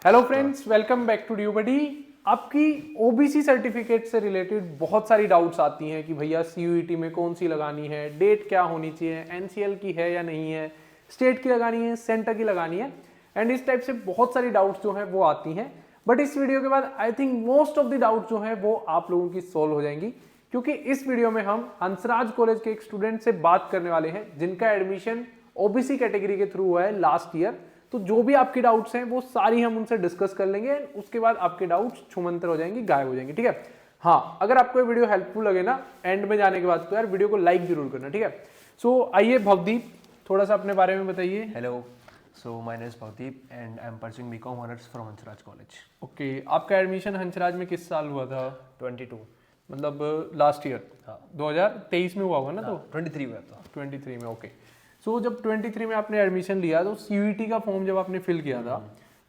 Hello friends, welcome back to ड्यूबडी। आपकी OBC certificate से रिलेटेड बहुत सारी डाउट्स आती हैं कि भैया सीयूईटी में कौन सी लगानी है, डेट क्या होनी चाहिए, एनसीएल की है या नहीं है, स्टेट की लगानी है, सेंटर की लगानी है, एंड इस टाइप से बहुत सारी डाउट्स जो हैं वो आती हैं। बट इस वीडियो के बाद I think most of the doubt जो है वो आप लोगों की सॉल्व हो जाएंगी, क्योंकि इस वीडियो में हम हंसराज कॉलेज के एक स्टूडेंट से बात करने वाले हैं जिनका एडमिशन ओबीसी कैटेगरी के थ्रू हुआ है लास्ट ईयर। तो जो भी आपकी डाउट्स हैं वो सारी हम उनसे डिस्कस कर लेंगे, उसके बाद आपके डाउट्स छुमंतर हो जाएंगी, गायब हो जाएंगे, ठीक है। हाँ, अगर आपको ये वीडियो हेल्पफुल लगे ना एंड में जाने के बाद, तो यार वीडियो को लाइक जरूर करना, ठीक है। सो आइए भवदीप, थोड़ा सा अपने बारे में बताइए। Hello, so my name is Bhavdeep and I am pursuing BCom honours from Hansraj college. Okay, आपका एडमिशन हंसराज में किस साल हुआ था? 22। मतलब लास्ट ईयर? हाँ, 2023 में हुआ होगा ना? तो 23 हुआ था। 23 में, ओके। सो जब 23 में आपने एडमिशन लिया तो सीयूईटी का फॉर्म जब आपने फिल किया था,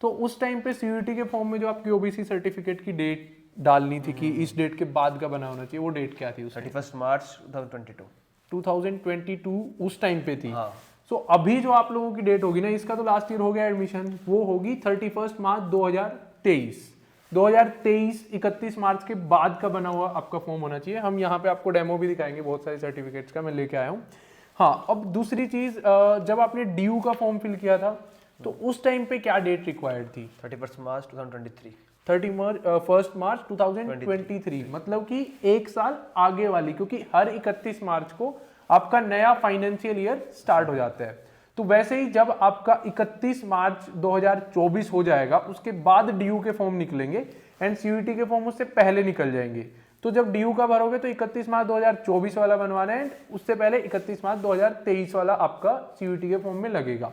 तो उस टाइम पे सीयूईटी के फॉर्म में जो आपकी ओबीसी सर्टिफिकेट की डेट डालनी थी कि इस डेट के बाद का बना होना चाहिए, वो डेट क्या थी? उस 31 मार्च 2022। 2022 उस टाइम पे थी। हाँ। सो अभी जो आप लोगों की डेट होगी ना, इसका तो लास्ट ईयर हो गया एडमिशन, वो होगी 31 मार्च 2023। 2023 31 मार्च के बाद का बना हुआ आपका फॉर्म होना चाहिए। हम यहाँ पे आपको डेमो भी दिखाएंगे बहुत सारे सर्टिफिकेट्स का, मैं लेके आया हूँ। हाँ, अब दूसरी चीज, जब आपने डीयू का फॉर्म फिल किया था तो उस टाइम पे क्या डेट रिक्वायर्ड थी? 31 मार्च 2023। 31 मार्च 2023, मतलब कि एक साल आगे वाली, क्योंकि हर 31 मार्च को आपका नया फाइनेंशियल ईयर स्टार्ट हो जाता है। तो वैसे ही जब आपका 31 मार्च 2024 हो जाएगा, उसके बाद डीयू के फॉर्म निकलेंगे एंड सीयूईटी के फॉर्म उससे पहले निकल जाएंगे। तो जब डीयू का भरोगे तो 31 मार्च 2024 वाला बनवाना है, उससे पहले 31 मार्च 2023 वाला आपका सीयूईटी के फॉर्म में लगेगा।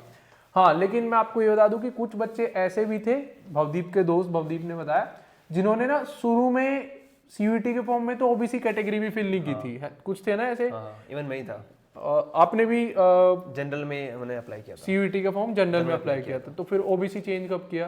हाँ, लेकिन मैं आपको ये बता दूं कि कुछ बच्चे ऐसे भी थे, भवदीप के दोस्त, भवदीप ने बताया, जिन्होंने ना शुरू में सीयूईटी के फॉर्म में तो ओबीसी कैटेगरी भी फिल नहीं की थी। कुछ थे ना ऐसे। इवन मैं ही था। आपने भी जनरल में मैंने अप्लाई किया था। सीयूईटी का फॉर्म जनरल में अप्लाई किया था, तो फिर ओबीसी चेंज कब किया?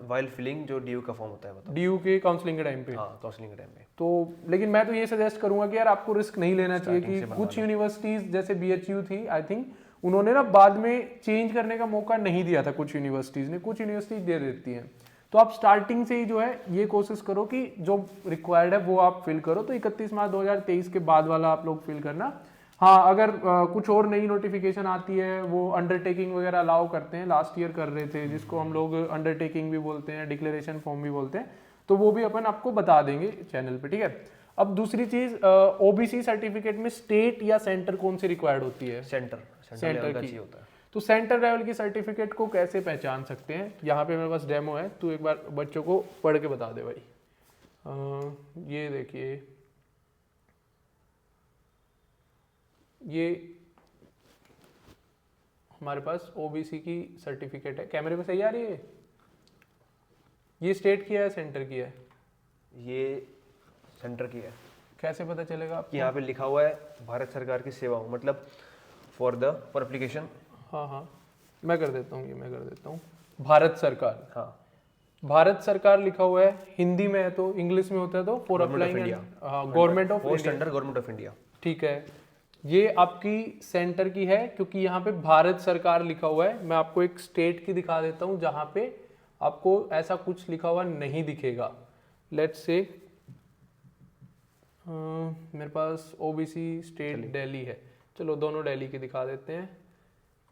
वाइल फिलिंग जो डीयू का फॉर्म होता है, बताओ। डीयू के काउंसलिंग के टाइम पे? हाँ, काउंसलिंग के टाइम पे। तो लेकिन मैं तो ये सजेस्ट करूंगा कि यार आपको रिस्क नहीं लेना चाहिए, कि कुछ यूनिवर्सिटीज जैसे बीएचयू थी, आई थिंक उन्होंने ना बाद में चेंज करने का मौका नहीं दिया था। कुछ यूनिवर्सिटीज ने, कुछ यूनिवर्सिटीज दे देती हैं। तो आप स्टार्टिंग से ही जो है ये कोशिश करो कि जो रिक्वायर्ड है वो आप फिल करो। तो 31 मार्च 2023 के बाद वाला आप लोग फिल करना। हाँ, अगर कुछ और नई नोटिफिकेशन आती है, वो अंडरटेकिंग वगैरह अलाउ करते हैं, लास्ट ईयर कर रहे थे, जिसको हम लोग अंडरटेकिंग भी बोलते हैं, डिक्लेरेशन फॉर्म भी बोलते हैं, तो वो भी अपन आपको बता देंगे चैनल पे, ठीक है। अब दूसरी चीज, ओबीसी सर्टिफिकेट में स्टेट या सेंटर कौन सी रिक्वायर्ड होती है? सेंटर की होता है। तो सेंटर लेवल की सर्टिफिकेट को कैसे पहचान सकते हैं? यहाँ पे मेरे पास डेमो है, तू एक बार बच्चों को पढ़ के बता दे भाई। ये देखिए, ये हमारे पास ओबीसी की सर्टिफिकेट है। कैमरे में सही आ रही है? ये स्टेट की है, सेंटर की है? ये सेंटर की है। कैसे पता चलेगा आपको? यहाँ पे लिखा हुआ है भारत सरकार की सेवाओं, मतलब फॉर एप्लीकेशन। हाँ, मैं कर देता हूँ, ये मैं कर देता हूँ। भारत सरकार, हाँ, भारत सरकार लिखा हुआ है। हिंदी में है तो, इंग्लिश में होता है तो for applying, government of post under government of India, ठीक है। ये आपकी सेंटर की है, क्योंकि यहाँ पे भारत सरकार लिखा हुआ है। मैं आपको एक स्टेट की दिखा देता हूँ जहाँ पे आपको ऐसा कुछ लिखा हुआ नहीं दिखेगा। लेट्स से मेरे पास ओबीसी स्टेट दिल्ली है, चलो दोनों दिल्ली की दिखा देते हैं।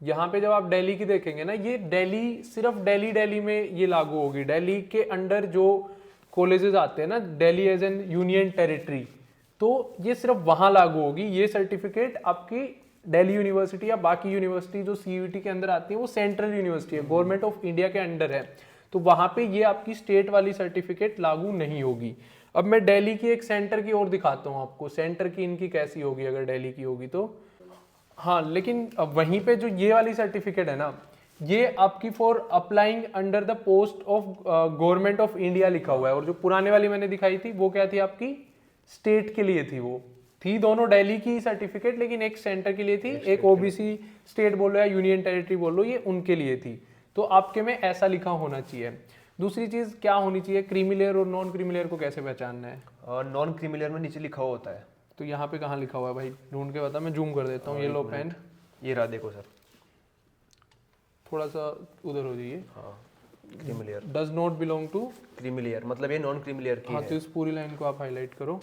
यहाँ पे जब आप दिल्ली की देखेंगे ना, ये दिल्ली, सिर्फ दिल्ली में ये लागू होगी। दिल्ली के अंडर जो कॉलेजेस आते हैं ना, Delhi as an union territory, तो ये सिर्फ वहां लागू होगी। ये सर्टिफिकेट आपकी दिल्ली यूनिवर्सिटी या बाकी यूनिवर्सिटी जो सीयूईटी के अंदर आती है, वो सेंट्रल यूनिवर्सिटी है, गवर्नमेंट ऑफ इंडिया के अंडर है, तो वहां पे ये आपकी स्टेट वाली सर्टिफिकेट लागू नहीं होगी। अब मैं दिल्ली की एक सेंटर की ओर दिखाता हूँ आपको, सेंटर की इनकी कैसी होगी अगर दिल्ली की होगी तो। हाँ, लेकिन वहीं पे जो ये वाली सर्टिफिकेट है ना, ये आपकी for applying under the post of government of India लिखा हुआ है। और जो पुराने वाली मैंने दिखाई थी वो क्या थी आपकी? स्टेट के लिए थी। वो थी दोनों दिल्ली की सर्टिफिकेट, लेकिन एक सेंटर के लिए थी, एक ओबीसी स्टेट बोलो या यूनियन टेरिटरी बोलो, ये उनके लिए थी। तो आपके में ऐसा लिखा होना चाहिए। दूसरी चीज क्या होनी चाहिए? क्रीमी लेयर और नॉन क्रीमी लेयर को कैसे पहचानना है? और नॉन क्रीमी लेयर में नीचे लिखा हुआ होता है। तो यहाँ पे कहाँ लिखा हुआ है भाई? ढूंढ के बता, मैं जूम कर देता हूँ। ये लो पेन, ये रहा, देखो सर, थोड़ा सा उधर हो जाइए। हाँ, creamy layer, does not belong to creamy layer मतलब ये नॉन क्रीमी लेयर की हाँ, है। तो इस पूरी लाइन को आप हाईलाइट करो।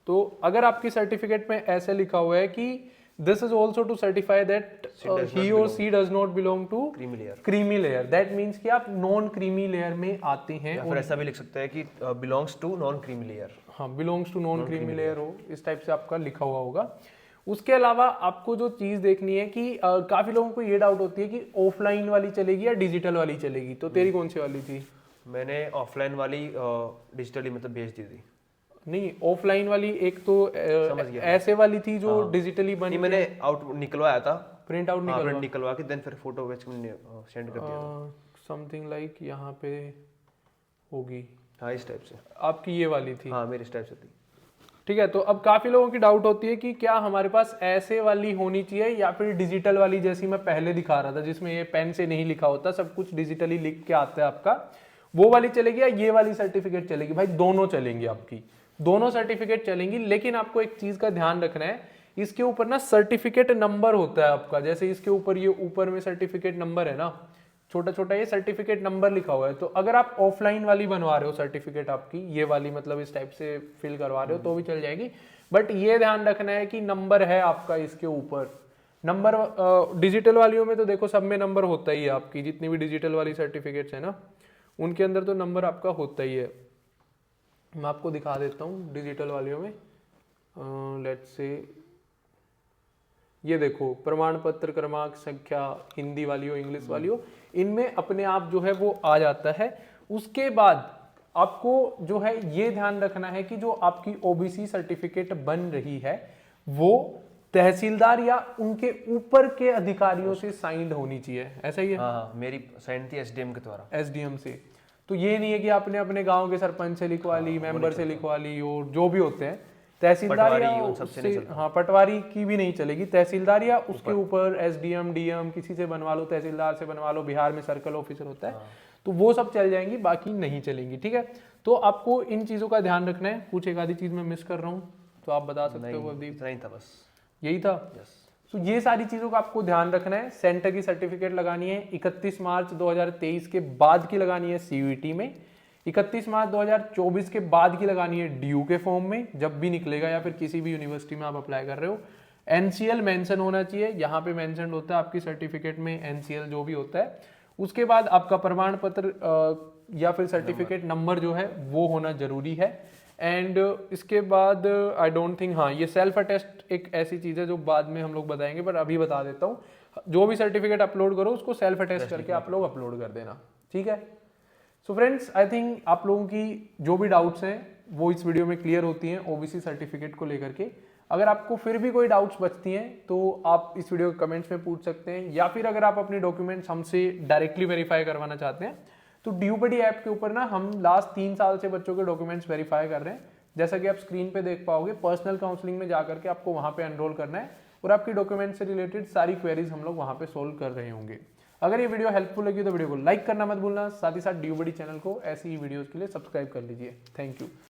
तो अगर आपकी सर्टिफिकेट में ऐसे लिखा हुआ है कि this is also to certify that he और she does not belong to creamy layer, creamy layer, that means कि आप नॉन क्रीमी लेयर में आते हैं। या फिर ऐसा भी लिख सकते हैं कि belongs to non creamy layer. हाँ, belongs to non creamy layer हो, इस टाइप से आपका लिखा हुआ होगा। उसके अलावा आपको जो चीज देखनी है कि काफी लोगों को ये डाउट होती है कि ऑफलाइन वाली चलेगी या डिजिटल वाली चलेगी, तो तेरी कौन सी वाली थी? मैंने ऑफलाइन वाली डिजिटली मतलब भेज दी थी। नहीं, ऑफलाइन वाली एक तो समझ गया। ऐसे वाली थी जो डिजिटली बन नहीं, मैंने आउट निकलवाया था, प्रिंट आउट हाँ, निकलवा प्रिंट निकलवा के देन फिर फोटो भेज के सेंड कर दिया था। समथिंग लाइक यहाँ पे होगी हाँ, इस टाइप से आपकी ये वाली थी। हाँ, मेरी इस टाइप से थी। ठीक है, तो अब काफी लोगों की डाउट होती है कि क्या हमारे पास ऐसे वाली होनी चाहिए या फिर डिजिटल वाली, जैसी मैं पहले दिखा रहा था जिसमें ये पेन से नहीं लिखा होता, सब कुछ डिजिटली लिख के आता है आपका, वो वाली चलेगी या ये वाली सर्टिफिकेट चलेगी? भाई दोनों चलेंगी, आपकी दोनों सर्टिफिकेट चलेंगी। लेकिन आपको एक चीज का ध्यान रखना है, इसके ऊपर ना सर्टिफिकेट नंबर होता है आपका। जैसे इसके ऊपर ये ऊपर में सर्टिफिकेट नंबर है ना, छोटा छोटा ये सर्टिफिकेट नंबर लिखा हुआ है। तो अगर आप ऑफलाइन वाली बनवा रहे हो सर्टिफिकेट आपकी, ये वाली मतलब इस टाइप से फिल करवा रहे हो तो भी चल जाएगी, बट ये ध्यान रखना है कि नंबर है आपका इसके ऊपर। नंबर डिजिटल वालियों में तो देखो सब में नंबर होता ही है, आपकी जितनी भी डिजिटल वाली सर्टिफिकेट्स है ना उनके अंदर तो नंबर आपका होता ही है। मैं आपको दिखा देता हूँ डिजिटल वालियों में, लेट्स से ये देखो, प्रमाण पत्र क्रमांक संख्या हिंदी वाली हो इंग्लिश वाली हो, इनमें अपने आप जो है वो आ जाता है। उसके बाद आपको जो है ये ध्यान रखना है कि जो आपकी ओबीसी सर्टिफिकेट बन रही है वो तहसीलदार या उनके ऊपर के अधिकारियों से साइंड होनी चाहिए, ऐसा ही है? हाँ, मेरी साइन थी एसडीएम के द्वारा। एसडीएम से। तो ये नहीं है कि आपने अपने गांव के सरपंच से लिखवा ली, मेंबर से लिखवा ली, और जो भी होते हैं तहसीलदार या उससे, हाँ, पटवारी की भी नहीं चलेगी, तहसीलदार या उसके ऊपर एसडीएम डीएम किसी से बनवा लो, तहसीलदार से बनवा लो, बिहार में सर्कल ऑफिसर होता है तो वो सब चल जाएंगी, बाकी नहीं चलेंगी। ठीक है, तो आपको इन चीजों का ध्यान रखना है। कुछ एक आधी चीज मैं मिस कर रहा हूँ तो आप बता सकते हो अवदीप? इतना ही था बस, यही था। तो ये सारी चीजों का आपको ध्यान रखना है। सेंटर की सर्टिफिकेट लगानी है 31 मार्च 2023 के बाद की लगानी है सीयूईटी में, 31 मार्च 2024 के बाद की लगानी है डीयू के फॉर्म में जब भी निकलेगा, या फिर किसी भी यूनिवर्सिटी में आप अप्लाई कर रहे हो। एनसीएल मेंशन होना चाहिए, यहाँ पे मेंशन होता है आपकी सर्टिफिकेट में एनसीएल जो भी होता है। उसके बाद आपका प्रमाण पत्र या फिर सर्टिफिकेट नंबर जो है वो होना जरूरी है। एंड इसके बाद आई डोंट थिंक, हाँ, ये सेल्फ अटेस्ट एक ऐसी चीज है जो बाद में हम लोग बताएंगे, पर अभी बता देता हूँ, जो भी सर्टिफिकेट अपलोड करो उसको सेल्फ अटेस्ट करके आप लोग अपलोड कर देना। ठीक है, सो फ्रेंड्स, आई थिंक आप लोगों की जो भी डाउट्स हैं वो इस वीडियो में क्लियर होती हैं ओबीसी सर्टिफिकेट को लेकर के। अगर आपको फिर भी कोई डाउट्स बचती हैं तो आप इस वीडियो के कमेंट्स में पूछ सकते हैं, या फिर अगर आप अपने डॉक्यूमेंट्स हमसे डायरेक्टली वेरीफाई करवाना चाहते हैं तो ड्यूबडी ऐप के ऊपर ना हम लास्ट 3 साल से बच्चों के डॉक्यूमेंट्स वेरीफाई कर रहे हैं। जैसा कि आप स्क्रीन पे देख पाओगे, पर्सनल काउंसलिंग में जाकर के आपको वहां पे एनरोल करना है और आपकी डॉक्यूमेंट से रिलेटेड सारी क्वेरीज हम लोग वहां पे सोल्व कर रहे होंगे। अगर ये वीडियो हेल्पफुल लगी तो वीडियो को लाइक करना मत भूलना, साथ ही साथ ड्यूबडी चैनल को ऐसी ही वीडियोस के लिए सब्सक्राइब कर लीजिए। Thank you.